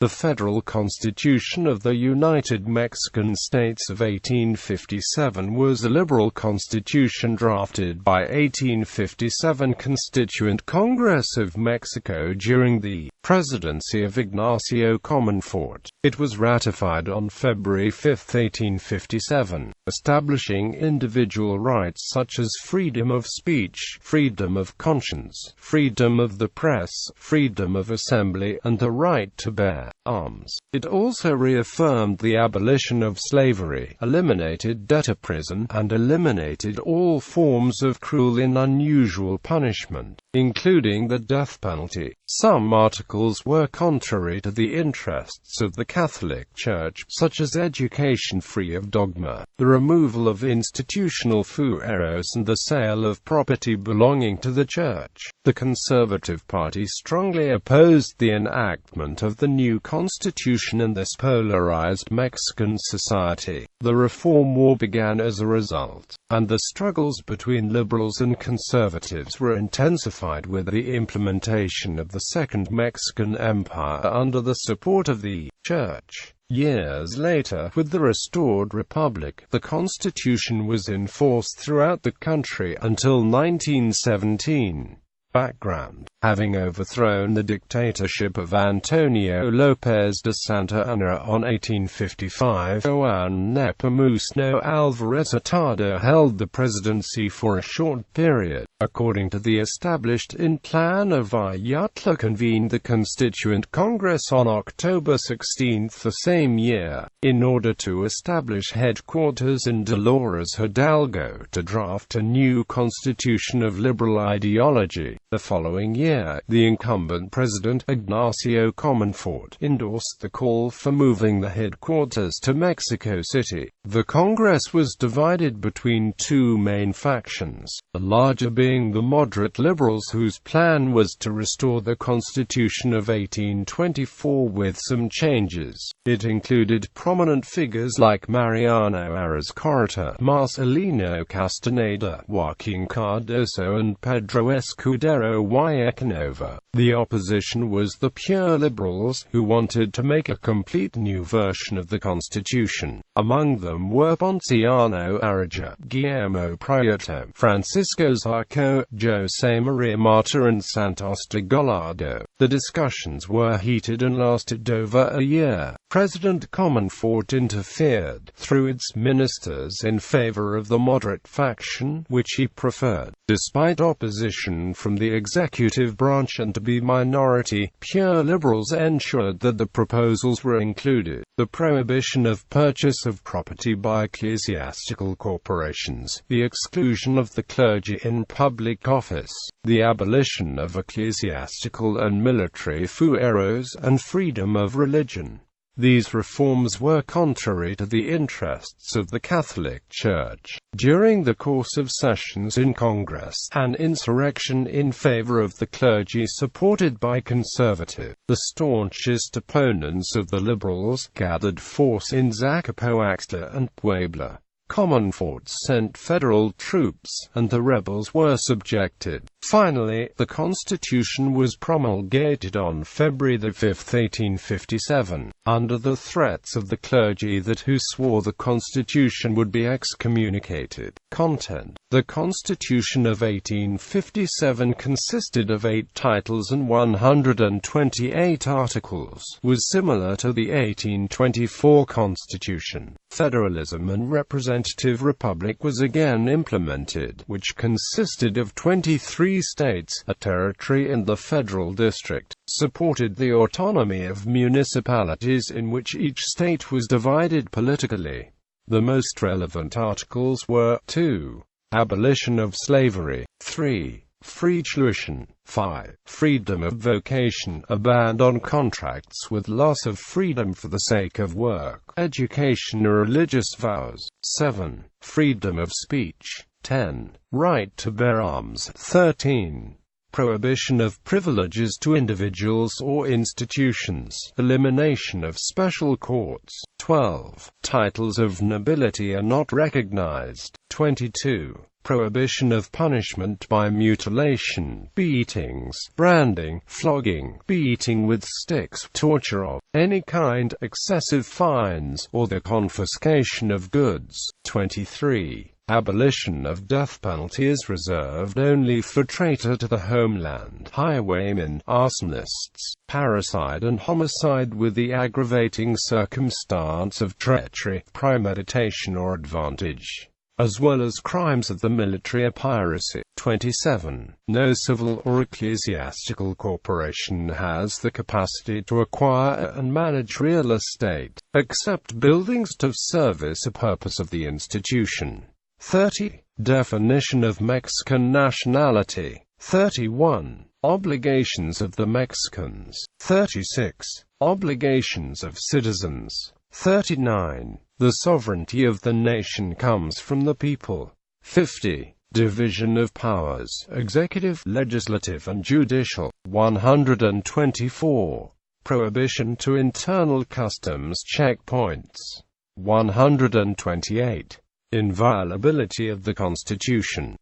The Federal Constitution of the United Mexican States of 1857 was a liberal constitution drafted by 1857 Constituent Congress of Mexico during the presidency of Ignacio Comonfort. It was ratified on February 5, 1857, establishing individual rights such as freedom of speech, freedom of conscience, freedom of the press, freedom of assembly, and the right to bear arms. It also reaffirmed the abolition of slavery, eliminated debtor prison, and eliminated all forms of cruel and unusual punishment, including the death penalty. Some articles were contrary to the interests of the Catholic Church, such as education free of dogma, the removal of institutional fueros, and the sale of property belonging to the Church. The Conservative Party strongly opposed the enactment of the new constitution in this polarized Mexican society. The Reform War began as a result, and the struggles between liberals and conservatives were intensified with the implementation of the Second Mexican Empire under the support of the Church. Years later, with the restored republic, the Constitution was enforced throughout the country until 1917. Background: having overthrown the dictatorship of Antonio López de Santa Anna on 1855, Juan Nepomuceno Alvarez Hurtado held the presidency for a short period. According to the established plan of Ayutla, convened the Constituent Congress on October 16 the same year, in order to establish headquarters in Dolores Hidalgo to draft a new constitution of liberal ideology. The following year, the incumbent president, Ignacio Comonfort, endorsed the call for moving the headquarters to Mexico City. The Congress was divided between two main factions, the larger being the moderate liberals, whose plan was to restore the Constitution of 1824 with some changes. It included prominent figures like Mariano Arizcorta, Marcelino Castaneda, Joaquin Cardoso, and Pedro Escudero y Ecanova. The opposition was the pure liberals, who wanted to make a complete new version of the Constitution. Among them were Ponciano Arriaga, Guillermo Prieto, Francisco Zarco, José María Mata, and Santos de Gallardo. The discussions were heated and lasted over a year. President Comonfort interfered, through its ministers, in favor of the moderate faction, which he preferred. Despite opposition from the executive branch and to be minority, pure liberals ensured that the proposals were included: the prohibition of purchase of property by ecclesiastical corporations, the exclusion of the clergy in public office, the abolition of ecclesiastical and military fueros, and freedom of religion. These reforms were contrary to the interests of the Catholic Church. During the course of sessions in Congress, an insurrection in favor of the clergy, supported by conservative, the staunchest opponents of the liberals, gathered force in Zacapoaxtla and Puebla. Comonfort sent federal troops, and the rebels were subjected. Finally, the Constitution was promulgated on February 5, 1857, under the threats of the clergy that who swore the Constitution would be excommunicated. Content: the Constitution of 1857 consisted of 8 titles and 128 articles, was similar to the 1824 Constitution. Federalism and representative republic was again implemented, which consisted of 23 states, a territory in the federal district, supported the autonomy of municipalities in which each state was divided politically. The most relevant articles were 2. Abolition of slavery, 3. Free tuition, 5. Freedom of vocation, a ban on contracts with loss of freedom for the sake of work, education or religious vows, 7. Freedom of speech, 10. Right to bear arms, 13. prohibition of privileges to individuals or institutions, elimination of special courts. 12. Titles of nobility are not recognized. 22. Prohibition of punishment by mutilation, beatings, branding, flogging, beating with sticks, torture of any kind, excessive fines, or the confiscation of goods. 23. Abolition of death penalty is reserved only for traitor to the homeland, highwaymen, arsonists, parricide and homicide with the aggravating circumstance of treachery, premeditation or advantage, as well as crimes of the military or piracy. 27. No civil or ecclesiastical corporation has the capacity to acquire and manage real estate, except buildings to service a purpose of the institution. 30. Definition of Mexican nationality. 31. Obligations of the Mexicans. 36. Obligations of citizens. 39. The sovereignty of the nation comes from the people. 50. Division of powers, executive, legislative and judicial. 124. Prohibition to internal customs checkpoints. 128. Inviolability of the Constitution.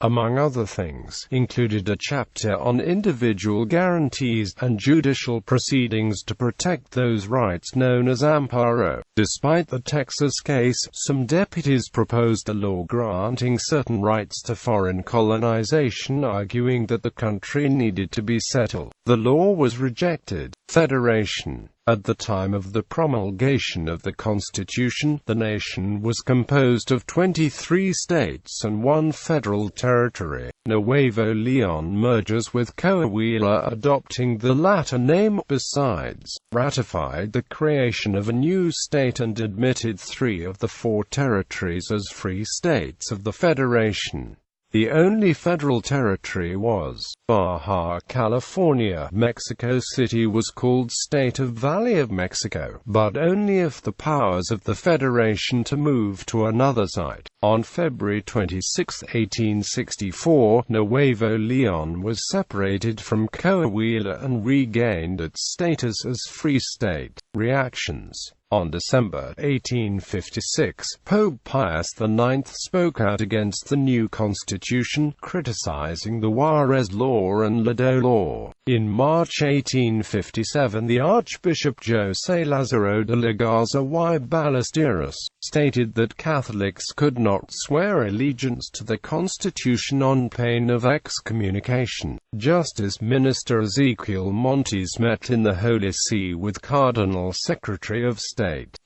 Among other things, included a chapter on individual guarantees and judicial proceedings to protect those rights known as amparo. Despite the Texas case, some deputies proposed a law granting certain rights to foreign colonization, arguing that the country needed to be settled. The law was rejected. Federation. At the time of the promulgation of the Constitution, the nation was composed of 23 states and one federal territory. Nuevo Leon merges with Coahuila, adopting the latter name. Besides, ratified the creation of a new state and admitted 3 of the 4 territories as free states of the Federation. The only federal territory was Baja California. Mexico City was called State of Valley of Mexico, but only if the powers of the Federation to move to another site. On February 26, 1864, Nuevo Leon was separated from Coahuila and regained its status as free state. Reactions. On December 1856, Pope Pius IX spoke out against the new constitution, criticizing the Juarez Law and Ladeau Law. In March 1857, the Archbishop José Lázaro de la Garza y Ballesteros stated that Catholics could not swear allegiance to the Constitution on pain of excommunication. Justice Minister Ezequiel Montes met in the Holy See with Cardinal Secretary of State.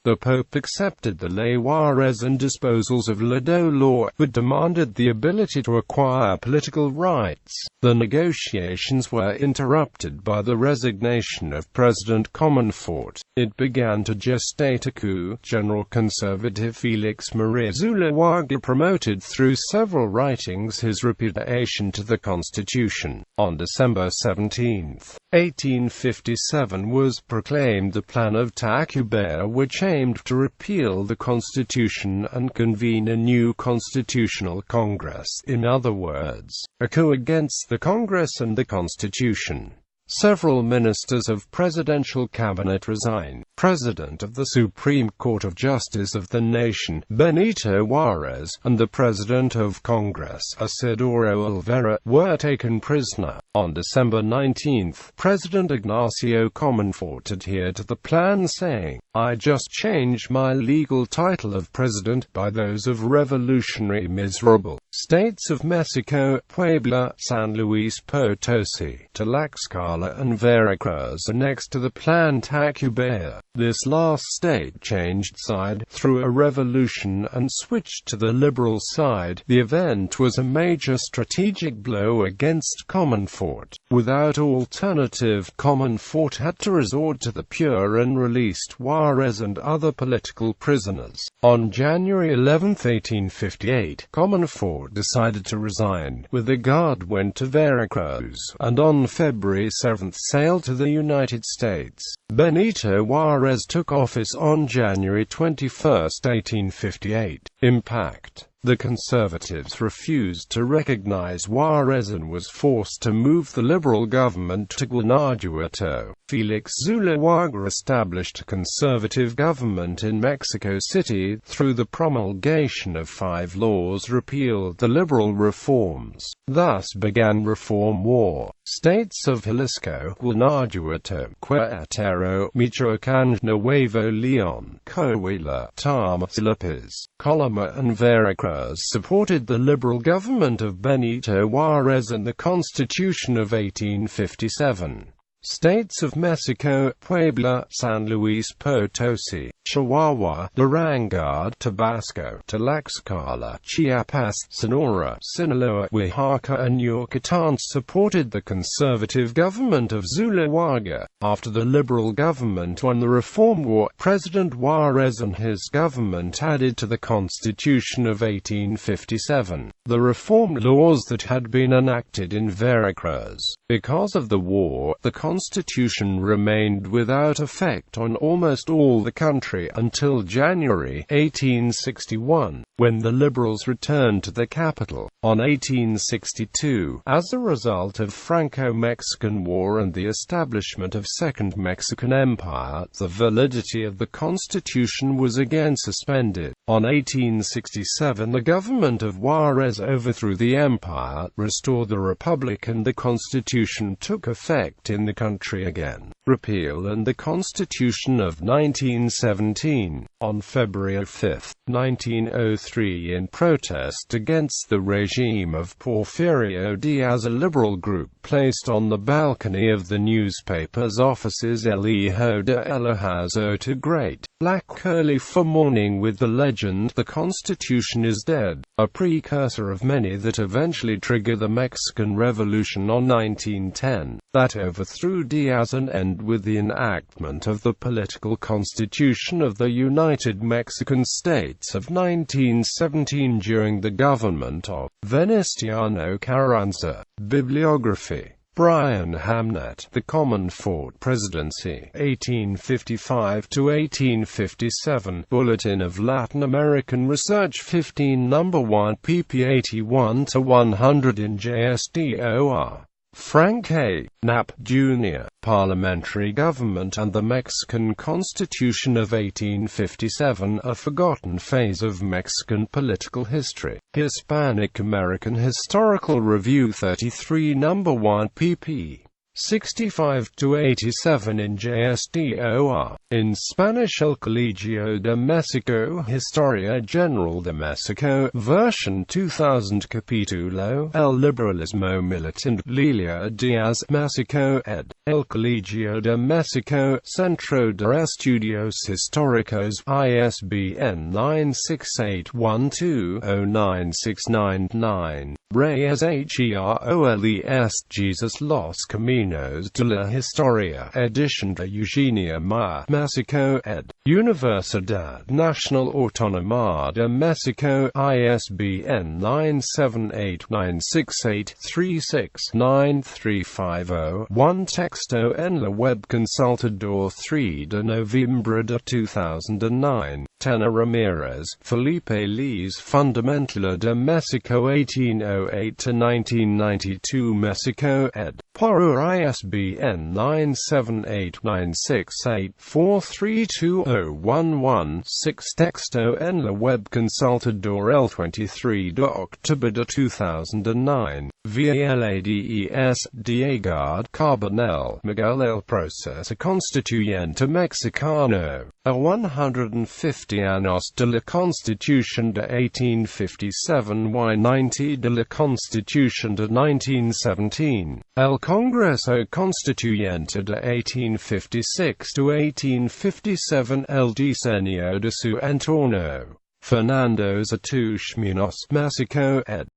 The Pope accepted the Ley Juarez and disposals of Ladeau Law, but demanded the ability to acquire political rights. The negotiations were interrupted by the resignation of President Comonfort. It began to gestate a coup. General conservative Felix Maria Zuloaga promoted through several writings his repudiation to the Constitution. On December 17, 1857 was proclaimed the Plan of Tacubaya, which aimed to repeal the Constitution and convene a new Constitutional Congress. In other words, a coup against the Congress and the Constitution. Several ministers of presidential cabinet resigned. President of the Supreme Court of Justice of the nation, Benito Juarez, and the President of Congress, Isidoro Olvera, were taken prisoner. On December 19, President Ignacio Comonfort adhered to the plan, saying, "I just changed my legal title of president by those of revolutionary miserable states of Mexico, Puebla, San Luis Potosi, Tlaxcala and Veracruz annexed to the Plan Tacubaya." This last state changed side through a revolution and switched to the liberal side. The event was a major strategic blow against Comonfort. Without alternative, Comonfort had to resort to the pure and released Juarez and other political prisoners. On January 11, 1858, Comonfort decided to resign. With the Guard went to Veracruz, and on February 7 sailed to the United States. Benito Juarez took office on January 21, 1858. Impact. The conservatives refused to recognize Juarez and was forced to move the liberal government to Guanajuato. Felix Zuloaga established a conservative government in Mexico City. Through the promulgation of 5 laws repealed the liberal reforms. Thus began Reform War. States of Jalisco, Guanajuato, Querétaro, Michoacán, Nuevo León, Coahuila, Tamaulipas, Colima and Veracruz supported the liberal government of Benito Juárez and the Constitution of 1857. States of Mexico, Puebla, San Luis Potosí, Chihuahua, Durango, Tabasco, Tlaxcala, Chiapas, Sonora, Sinaloa, Oaxaca and Yucatán supported the conservative government of Zuloaga. After the liberal government won the Reform War, President Juárez and his government added to the Constitution of 1857 the reform laws that had been enacted in Veracruz. Because of the war, the Constitution remained without effect on almost all the country until January 1861, when the Liberals returned to the capital. On 1862, as a result of Franco-Mexican War and the establishment of Second Mexican Empire, the validity of the Constitution was again suspended. On 1867, the government of Juárez overthrew the empire, restored the republic and the Constitution took effect in the country again. Repeal and the Constitution of 1917. On February 5, 1903, in protest against the regime of Porfirio Diaz, a liberal group placed on the balcony of the newspaper's offices El Hijo de Elijah Great black curly for mourning with the legend, "The Constitution is dead," a precursor of many that eventually triggered the Mexican Revolution on 1910, that overthrew Diaz and ended with the enactment of the political constitution of the United Mexican States of 1917 during the government of Venustiano Carranza. Bibliography: Brian Hamnet, The Comonfort Presidency, 1855–1857, Bulletin of Latin American Research 15 No. 1 pp 81–100 in JSTOR. Frank A. Knapp, Jr., Parliamentary Government and the Mexican Constitution of 1857, A Forgotten Phase of Mexican Political History. Hispanic American Historical Review 33 No. 1 pp. 65–87 in JSTOR. In Spanish, El Colegio de México, Historia General de México, version 2000, capítulo El Liberalismo Militant, Lilia Díaz, México, ed. El Colegio de México, Centro de Estudios Históricos, ISBN 96812-09699. Reyes Heroles, Jesus Los Caminos de la Historia, edición de Eugenia Ma, México, ed. Universidad Nacional Autónoma de México, ISBN 978-968-36-9350-1. Texto en la web Consultador 3 de noviembre de 2009. Tena Ramirez, Felipe Liz, Fundamental de México 1808–1992, Mexico, ed. Por ISBN 978-968-432011-6. Texto en la web Consultador el 23 de octubre de 2009. VLADES, Diego Carbonell, Miguel, El Proceso Constituyente Mexicano, a 150 años de la Constitución de 1857 y 90 de la Constitución de 1917. El Congreso Constituyente de 1856–1857, el diseño de su entorno. Fernando Zatush Munoz, Mexico, ed.